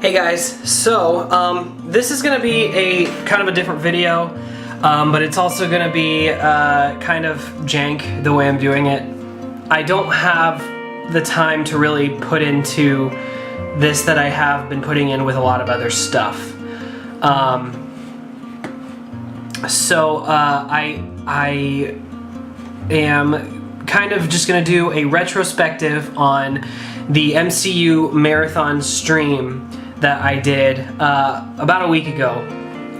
Hey guys, so this is going to be a kind of a different video, but it's also going to be kind of jank the way I'm doing it. I don't have the time to really put into this that I have been putting in with a lot of other stuff. I am kind of just going to do a retrospective on the MCU marathon stream that I did about a week ago.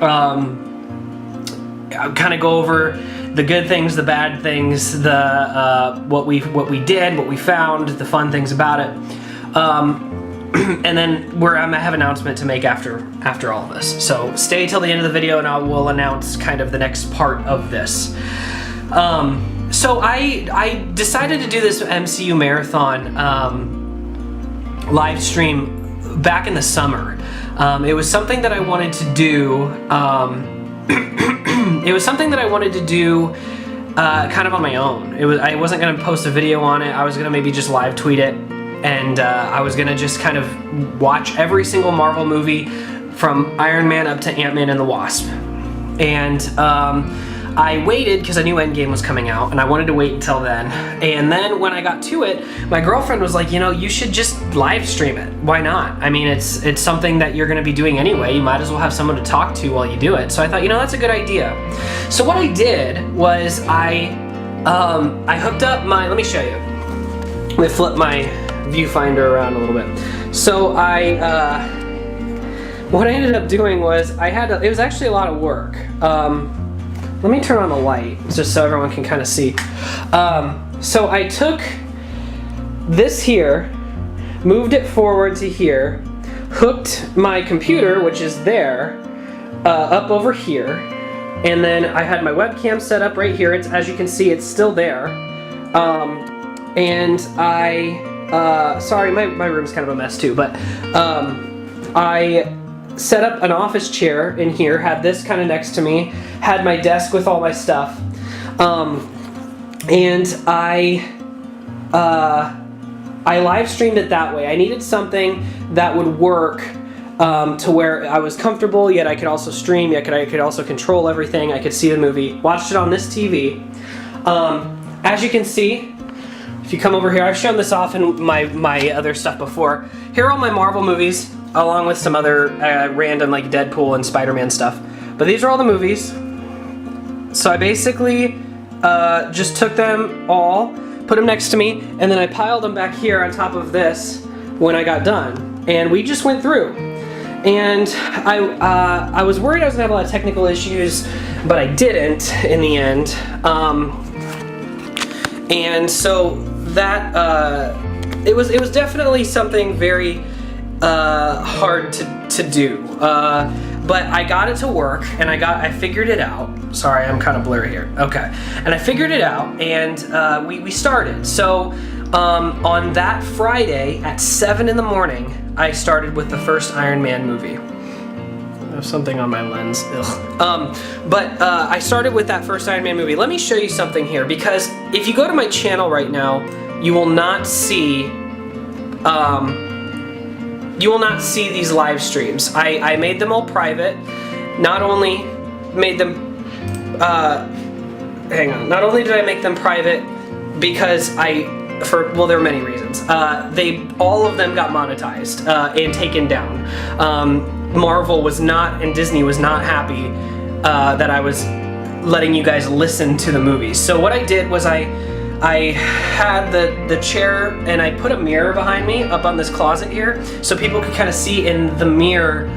I'll kind of go over the good things, the bad things, the what we did, what we found, the fun things about it, and then I'm gonna have an announcement to make after all this. So stay till the end of the video, and I will announce kind of the next part of this. So I decided to do this MCU marathon live stream back in the summer. It was something that I wanted to do. It was something that I wanted to do kind of on my own. I wasn't going to post a video on it. I was going to maybe just live tweet it, and I was going to just kind of watch every single Marvel movie from Iron Man up to Ant-Man and the Wasp. And I waited because I knew Endgame was coming out, and I wanted to wait until then. And then when I got to it, my girlfriend was like, you know, you should just live stream it. Why not? I mean, it's something that you're going to be doing anyway. You might as well have someone to talk to while you do it. So I thought, you know, that's a good idea. So what I did was I hooked up my, let me show you. Let me flip my viewfinder around a little bit. So what I ended up doing was it was actually a lot of work. Let me turn on the light just so everyone can kind of see. So I took this here, moved it forward to here, hooked my computer, which is there, up over here, and then I had my webcam set up right here. As you can see, it's still there. And sorry, my room's kind of a mess too, but I set up an office chair in here, had this kind of next to me, had my desk with all my stuff, and I live streamed it that way. I needed something that would work to where I was comfortable, yet I could also stream, yet I could also control everything. I could see the movie, watched it on this TV. As you can see, if you come over here, I've shown this off in my other stuff before. Here are all my Marvel movies, along with some other random like Deadpool and Spider-Man stuff. But these are all the movies. So I basically just took them all, put them next to me, and then I piled them back here on top of this when I got done. And we just went through. And I was worried I was gonna have a lot of technical issues, but I didn't in the end. And so that it was definitely something very hard to do, but I got it to work, and I figured it out. Sorry, I'm kind of blurry here. Okay, and I figured it out, and we started. So on that Friday at 7 in the morning, I started with the first Iron Man movie. I have something on my lens. But I started with that first Iron Man movie. Let me show you something here, because if you go to my channel right now, you will not see these live streams. I made them all private. Not only made them, not only did I make them private because well, there are many reasons. All of them got monetized and taken down. Marvel was not, and Disney was not happy that I was letting you guys listen to the movies. So what I did was I had the chair, and I put a mirror behind me up on this closet here, so people could kind of see in the mirror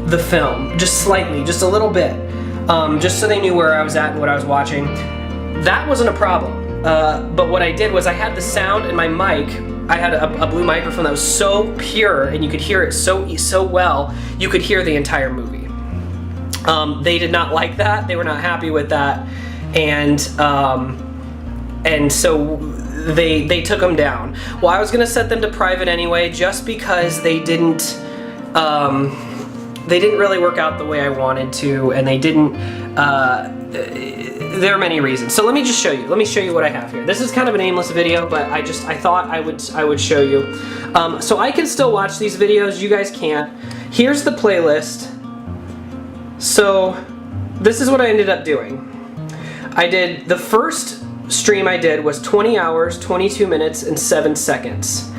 the film, just slightly, just a little bit, just so they knew where I was at and what I was watching. That wasn't a problem, but what I did was I had the sound in my mic. I had a blue microphone that was so pure, and you could hear it so well, you could hear the entire movie. They did not like that. They were not happy with that, and so they took them down. Well, I was gonna set them to private anyway, just because they didn't really work out the way I wanted to, and they didn't. There are many reasons. So let me just show you. Let me show you what I have here. This is kind of an aimless video, but I thought I would show you. So I can still watch these videos. You guys can't. here's the playlist. So this is what I ended up doing. I did, the first stream I did was 20 hours, 22 minutes, and 7 seconds.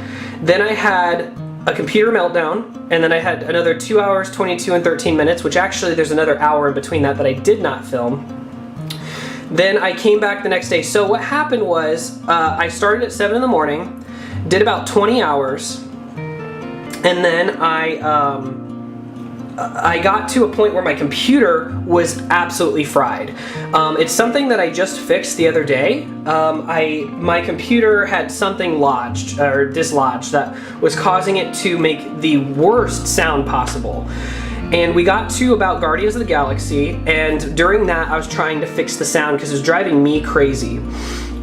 Then I had a computer meltdown, and then I had another 2 hours, 22 and 13 minutes, which actually there's another hour in between that I did not film. Then I came back the next day. So what happened was, I started at 7 in the morning, did about 20 hours, and then I got to a point where my computer was absolutely fried. It's something that I just fixed the other day. My computer had something lodged or dislodged that was causing it to make the worst sound possible. And we got to about Guardians of the Galaxy, and during that I was trying to fix the sound because it was driving me crazy.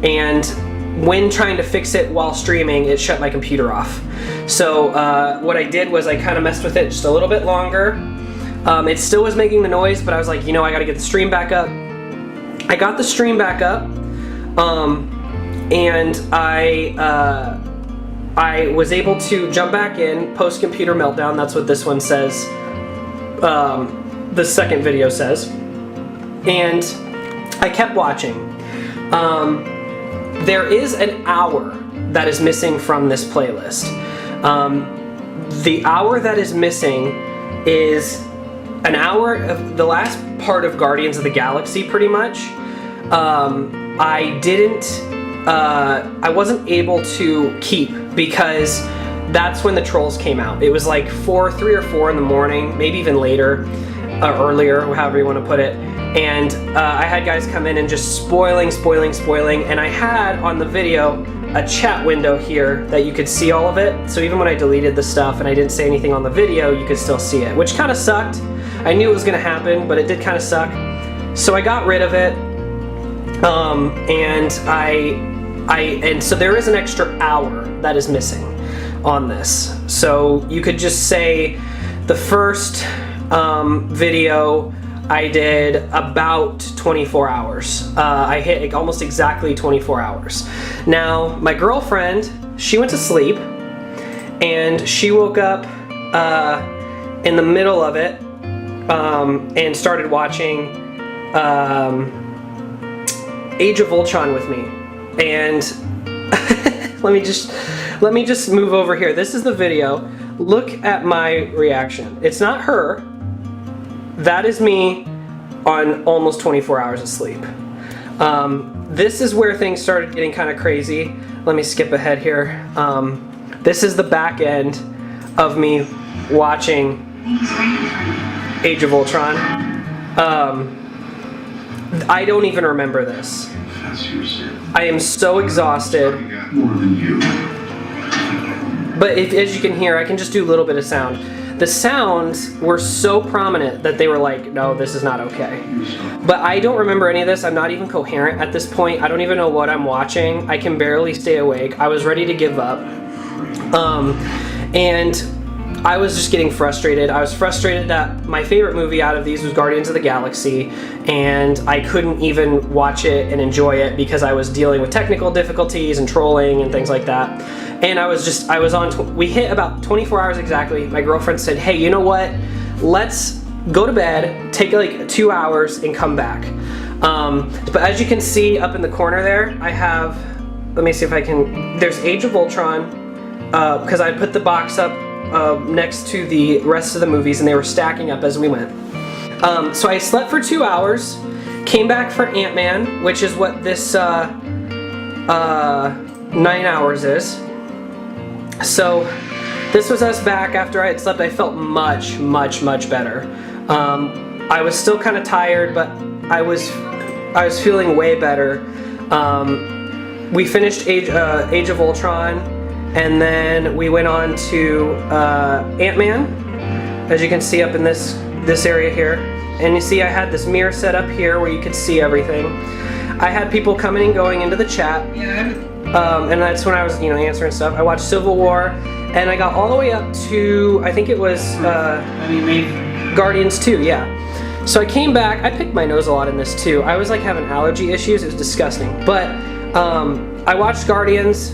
And when trying to fix it while streaming, it shut my computer off. So what I did was I kind of messed with it just a little bit longer. It still was making the noise, but I was like, you know, I gotta get the stream back up. I got the stream back up, and I was able to jump back in, post computer meltdown, that's what this one says, the second video says, and I kept watching. There is an hour that is missing from this playlist. The hour that is missing is an hour of the last part of Guardians of the Galaxy, pretty much. I wasn't able to keep because that's when the trolls came out. It was like 3 or 4 in the morning, maybe even later, earlier, however you want to put it. And I had guys come in and just spoiling, and I had on the video a chat window here that you could see all of it. So even when I deleted the stuff and I didn't say anything on the video, you could still see it, which kind of sucked. I knew it was gonna happen, but it did kind of suck. So I got rid of it, and so there is an extra hour that is missing on this. So you could just say the first video I did about 24 hours. I hit almost exactly 24 hours. Now, my girlfriend, she went to sleep, and she woke up in the middle of it and started watching Age of Ultron with me. And let me just move over here. This is the video. Look at my reaction. It's not her. That is me on almost 24 hours of sleep. This is where things started getting kind of crazy. Let me skip ahead here. This is the back end of me watching Age of Ultron. I don't even remember this. I am so exhausted. But as you can hear, I can just do a little bit of sound. The sounds were so prominent that they were like, no, this is not okay. But I don't remember any of this. I'm not even coherent at this point. I don't even know what I'm watching. I can barely stay awake. I was ready to give up. And I was just getting frustrated. I was frustrated that my favorite movie out of these was Guardians of the Galaxy, and I couldn't even watch it and enjoy it because I was dealing with technical difficulties and trolling and things like that. And we hit about 24 hours exactly. My girlfriend said, hey, you know what? Let's go to bed, take like 2 hours, and come back. But as you can see up in the corner there, I have, let me see if I can, there's Age of Ultron, because I put the box up next to the rest of the movies, and they were stacking up as we went. So I slept for 2 hours, came back for Ant-Man, which is what this 9 hours is. So this was us back after I had slept. I felt much better. I was still kind of tired, but I was feeling way better. We finished Age of Ultron, and then we went on to Ant-Man, as you can see up in this area here. And you see I had this mirror set up here where you could see everything. I had people coming and going into the chat. And that's when I was, answering stuff. I watched Civil War, and I got all the way up to, I think it was Guardians 2, yeah. So I came back. I picked my nose a lot in this too. I was like having allergy issues. It was disgusting. But I watched Guardians,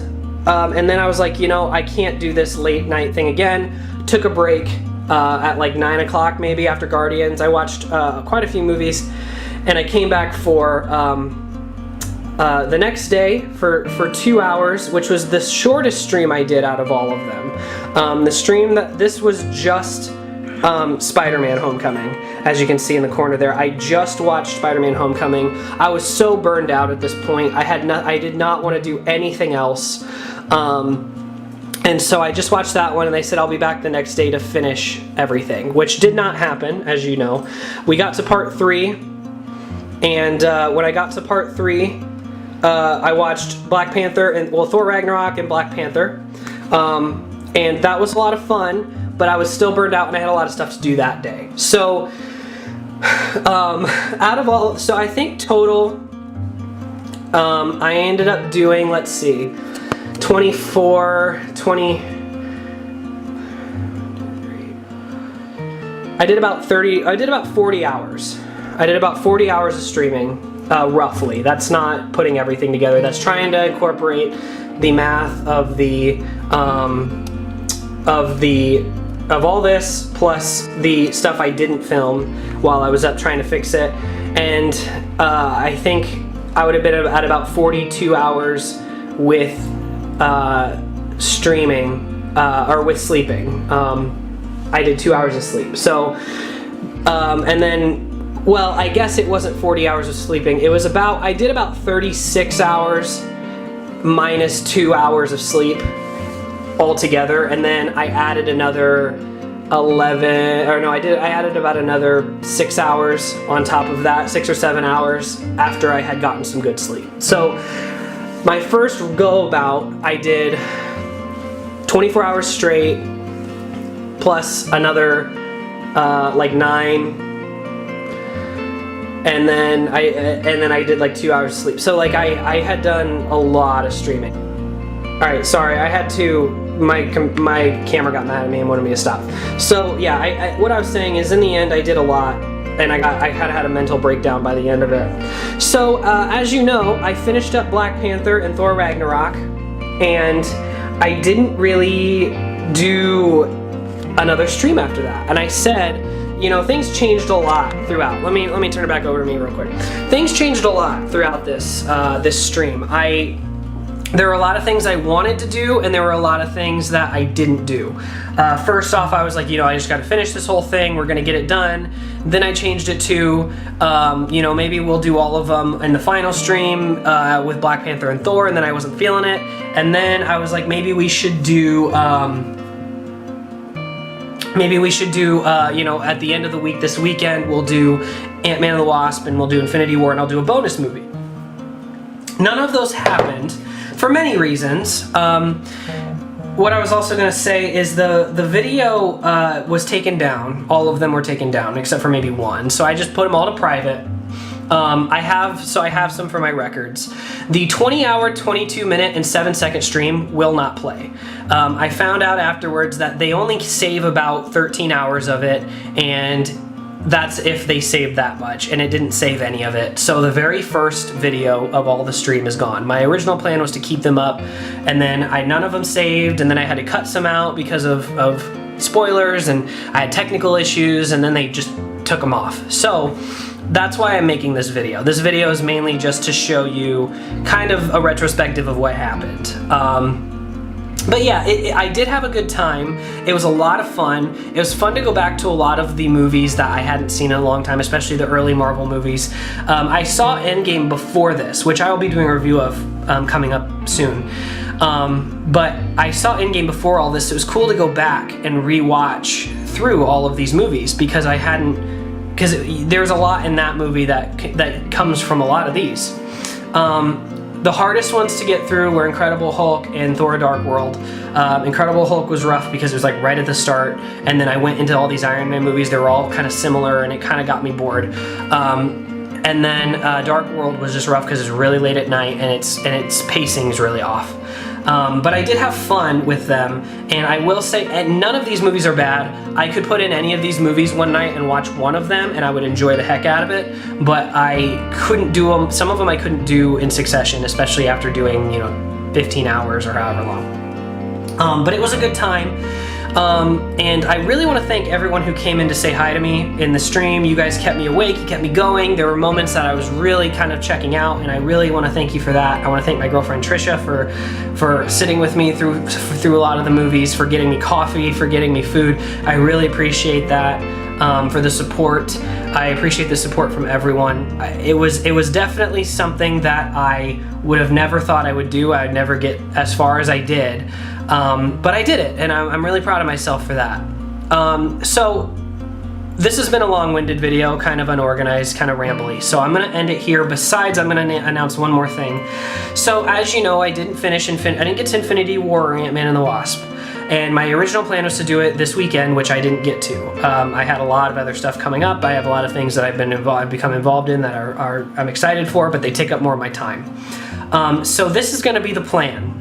and then I was like, I can't do this late night thing again. Took a break, at like 9 o'clock maybe after Guardians. I watched quite a few movies, and I came back for the next day for 2 hours, which was the shortest stream I did out of all of them. This was just Spider-Man Homecoming. As you can see in the corner there, I just watched Spider-Man Homecoming. I was so burned out at this point. I did not want to do anything else. And so I just watched that one, and they said I'll be back the next day to finish everything, which did not happen, as you know. We got to part 3, and when I got to part 3, I watched Black Panther, and Thor Ragnarok and Black Panther, and that was a lot of fun, but I was still burned out and I had a lot of stuff to do that day. So, so I think total, I ended up doing, let's see, 24, 20, I did about 40 hours. I did about 40 hours of streaming, roughly. That's not putting everything together. That's trying to incorporate the math of of all this plus the stuff I didn't film while I was up trying to fix it. And I think I would have been at about 42 hours with streaming or with sleeping. I did 2 hours of sleep. So, and then, well, I guess it wasn't 40 hours of sleeping. It was I did about 36 hours minus 2 hours of sleep altogether, and then I added another 11, or no, I added about another 6 hours on top of that, 6 or 7 hours after I had gotten some good sleep. So my first go about, I did 24 hours straight plus another like 9, and then I did like 2 hours of sleep. So like I had done a lot of streaming. All right, sorry, I had to. My camera got mad at me and wanted me to stop. So yeah, what I was saying is, in the end, I did a lot, and I kind of had a mental breakdown by the end of it. So as you know, I finished up Black Panther and Thor Ragnarok, and I didn't really do another stream after that. And I said, you know, things changed a lot throughout. Let me turn it back over to me real quick. Things changed a lot throughout this this stream. There were a lot of things I wanted to do, and there were a lot of things that I didn't do. First off, I was like, you know, I just got to finish this whole thing. We're gonna get it done. Then I changed it to, you know, maybe we'll do all of them in the final stream with Black Panther and Thor, and then I wasn't feeling it. And then I was like, maybe we should do, you know, at the end of the week, this weekend, we'll do Ant-Man and the Wasp, and we'll do Infinity War, and I'll do a bonus movie. None of those happened for many reasons. What I was also going to say is the video was taken down. All of them were taken down except for maybe one. So I just put them all to private. I have some for my records. The 20-hour, 22-minute, and 7-second stream will not play. I found out afterwards that they only save about 13 hours of it, and that's if they saved that much, and it didn't save any of it. So the very first video of all the stream is gone. My original plan was to keep them up, and then none of them saved, and then I had to cut some out because of spoilers, and I had technical issues, and then they just took them off. So that's why I'm making this video. This video is mainly just to show you kind of a retrospective of what happened. But yeah, I did have a good time. It was a lot of fun. It was fun to go back to a lot of the movies that I hadn't seen in a long time, especially the early Marvel movies. I saw Endgame before this, which I will be doing a review of coming up soon. But I saw Endgame before all this. It was cool to go back and rewatch through all of these movies because because there's a lot in that movie that comes from a lot of these. The hardest ones to get through were Incredible Hulk and Thor: Dark World. Incredible Hulk was rough because it was like right at the start, and then I went into all these Iron Man movies. They were all kind of similar, and it kind of got me bored. And then Dark World was just rough because it's really late at night, and its pacing is really off. But I did have fun with them, and I will say, and none of these movies are bad. I could put in any of these movies one night and watch one of them, and I would enjoy the heck out of it, but I couldn't do them. Some of them I couldn't do in succession, especially after doing, you know, 15 hours or however long. But it was a good time. And I really want to thank everyone who came in to say hi to me in the stream. You guys kept me awake, you kept me going. There were moments that I was really kind of checking out, and I really want to thank you for that. I want to thank my girlfriend Trisha for sitting with me through a lot of the movies, for getting me coffee, for getting me food. I really appreciate that. For the support. I appreciate the support from everyone. It was definitely something that I would have never thought I would do. I'd never get as far as I did, but I did it, and I'm really proud of myself for that. So this has been a long-winded video, kind of unorganized, kind of rambly, so I'm gonna end it here. Besides, I'm gonna announce one more thing. So as you know, I didn't get to Infinity War or Ant-Man and the Wasp. And my original plan was to do it this weekend, which I didn't get to. I had a lot of other stuff coming up. I have a lot of things that I've become involved in that I'm excited for, but they take up more of my time. So this is going to be the plan.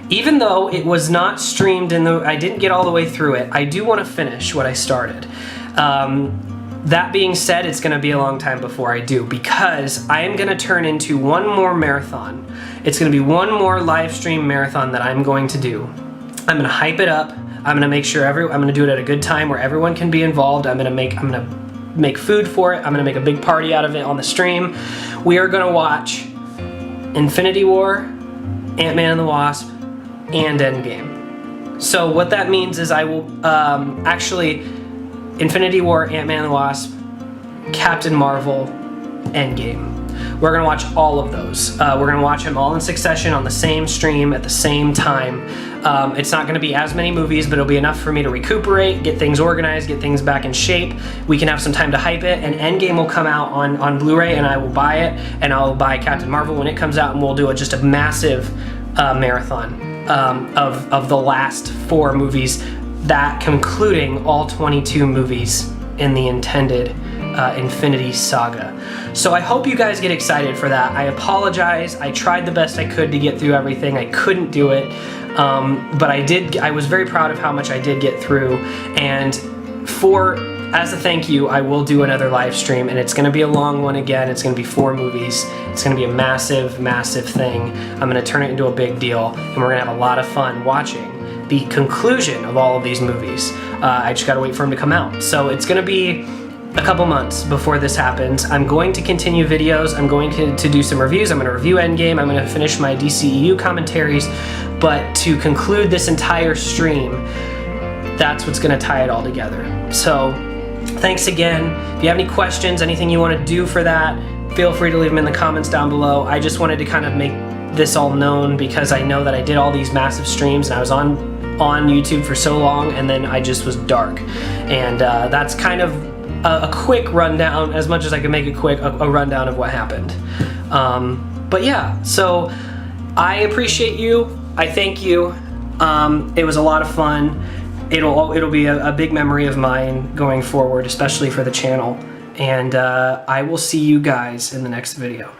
Even though it was not streamed I didn't get all the way through it, I do want to finish what I started. That being said, it's going to be a long time before I do, because I am going to turn into one more marathon. It's going to be one more live stream marathon that I'm going to do. I'm gonna hype it up. I'm gonna make sure I'm gonna do it at a good time where everyone can be involved. I'm gonna make food for it. I'm gonna make a big party out of it on the stream. We are gonna watch Infinity War, Ant-Man and the Wasp, and Endgame. So what that means is I will actually Infinity War, Ant-Man and the Wasp, Captain Marvel, Endgame. We're gonna watch all of those. We're gonna watch them all in succession on the same stream at the same time. It's not gonna be as many movies, but it'll be enough for me to recuperate, get things organized, get things back in shape. We can have some time to hype it, and Endgame will come out on Blu-ray, and I will buy it, and I'll buy Captain Marvel when it comes out, and we'll do just a massive marathon of the last 4 movies, that concluding all 22 movies in the intended Infinity Saga. So I hope you guys get excited for that. I apologize. I tried the best I could to get through everything. I couldn't do it, but I did. I was very proud of how much I did get through, and as a thank you, I will do another live stream, and it's going to be a long one again. It's going to be 4 movies. It's going to be a massive, massive thing. I'm going to turn it into a big deal, and we're going to have a lot of fun watching the conclusion of all of these movies. I just got to wait for them to come out. So it's going to be a couple months before this happens. I'm going to continue videos. I'm going to do some reviews. I'm going to review Endgame. I'm going to finish my DCEU commentaries. But to conclude this entire stream, that's what's going to tie it all together. So thanks again. If you have any questions, anything you want to do for that, feel free to leave them in the comments down below. I just wanted to kind of make this all known, because I know that I did all these massive streams and I was on YouTube for so long, and then I just was dark. And that's kind of a quick rundown, as much as I can make it quick, a rundown of what happened. But yeah, so I appreciate you. I thank you. It was a lot of fun. It'll be a big memory of mine going forward, especially for the channel. And I will see you guys in the next video.